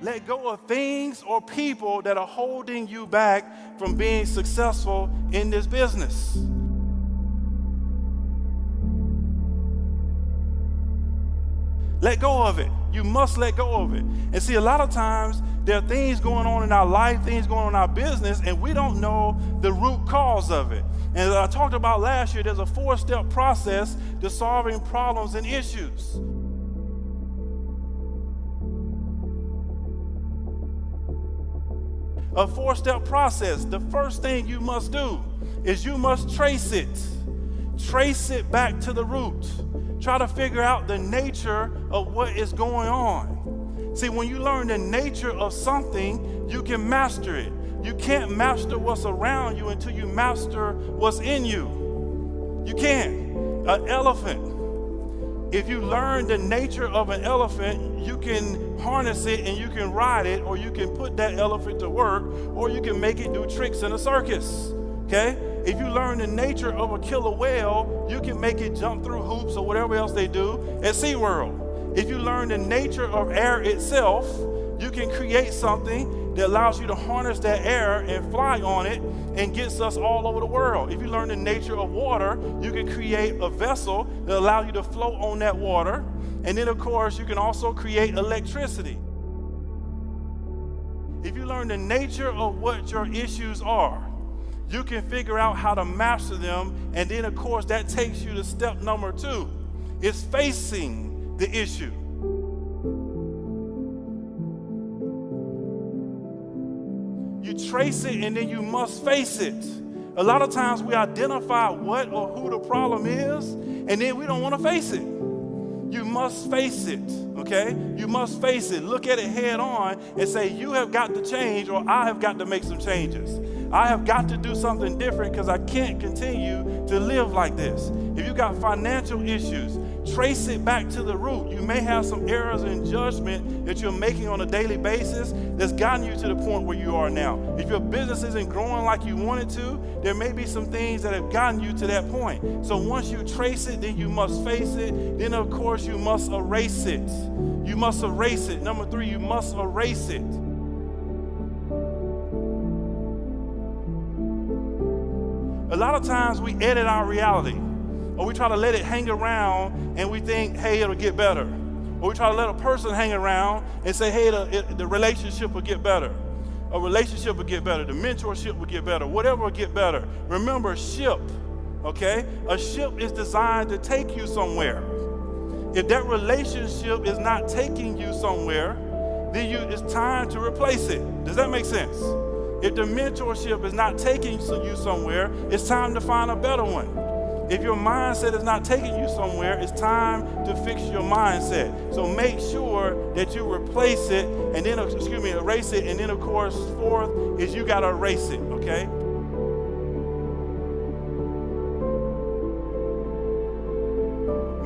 Let go of things or people that are holding you back from being successful in this business. Let go of it. You must let go of it. And see, a lot of times there are things going on in our life, things going on in our business, and we don't know the root cause of it. And as I talked about last year, there's a 4-step process to solving problems and issues. A 4-step process. The first thing you must do is you must trace it. Trace it back to the root. Try to figure out the nature of what is going on. See, when you learn the nature of something, you can master it. You can't master what's around you until you master what's in you. You can't. An elephant. If you learn the nature of an elephant, you can harness it and you can ride it, or you can put that elephant to work, or you can make it do tricks in a circus. Okay? If you learn the nature of a killer whale, you can make it jump through hoops or whatever else they do at SeaWorld. If you learn the nature of air itself, you can create something that allows you to harness that air and fly on it and gets us all over the world. If you learn the nature of water, you can create a vessel that allows you to float on that water. And then, of course, you can also create electricity. If you learn the nature of what your issues are, you can figure out how to master them. And then, of course, that takes you to step number 2. It's facing the issue. You trace it and then you must face it. A lot of times we identify what or who the problem is, and then we don't want to face it. You must face it, okay? You must face it. Look at it head on and say, you have got to change, or I have got to make some changes. I have got to do something different because I can't continue to live like this. If you've got financial issues, trace it back to the root. You may have some errors in judgment that you're making on a daily basis that's gotten you to the point where you are now. If your business isn't growing like you want it to, there may be some things that have gotten you to that point. So once you trace it, then you must face it. Then, of course, you must erase it. You must erase it. Number 3, you must erase it. A lot of times we edit our reality, or we try to let it hang around and we think, hey, it'll get better. Or we try to let a person hang around and say, hey, the relationship will get better. A relationship will get better. The mentorship will get better. Whatever will get better. Remember, ship, okay? A ship is designed to take you somewhere. If that relationship is not taking you somewhere, then it's time to replace it. Does that make sense? If the mentorship is not taking you somewhere, it's time to find a better one. If your mindset is not taking you somewhere, it's time to fix your mindset. So make sure that you replace it, and then, erase it, and then, of course, 4th is you got to erase it, okay?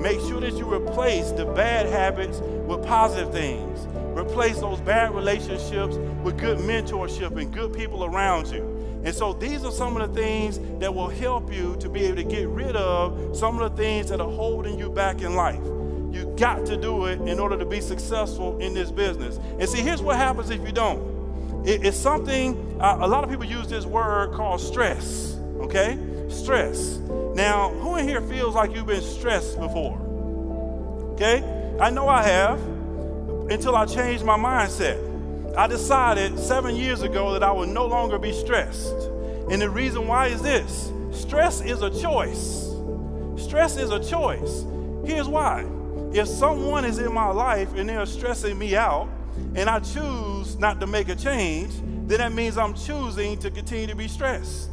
Make sure that you replace the bad habits with positive things. Replace those bad relationships with good mentorship and good people around you. And so these are some of the things that will help you to be able to get rid of some of the things that are holding you back in life. You got to do it in order to be successful in this business. And see, here's what happens if you don't. It's something, a lot of people use this word called stress, okay? Stress. Now, who in here feels like you've been stressed before? Okay? I know I have, until I changed my mindset. I decided 7 years ago that I would no longer be stressed. And the reason why is this. Stress is a choice. Stress is a choice. Here's why. If someone is in my life and they're stressing me out, and I choose not to make a change, then that means I'm choosing to continue to be stressed.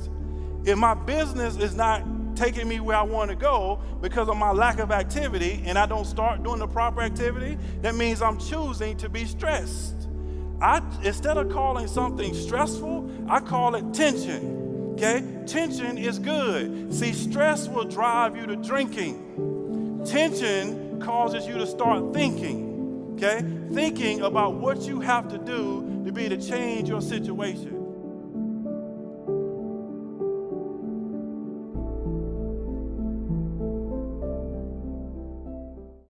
If my business is not taking me where I want to go because of my lack of activity, and I don't start doing the proper activity, that means I'm choosing to be stressed. Instead of calling something stressful, I call it tension, okay? Tension is good. See, stress will drive you to drinking. Tension causes you to start thinking, okay? Thinking about what you have to do to be able to change your situation.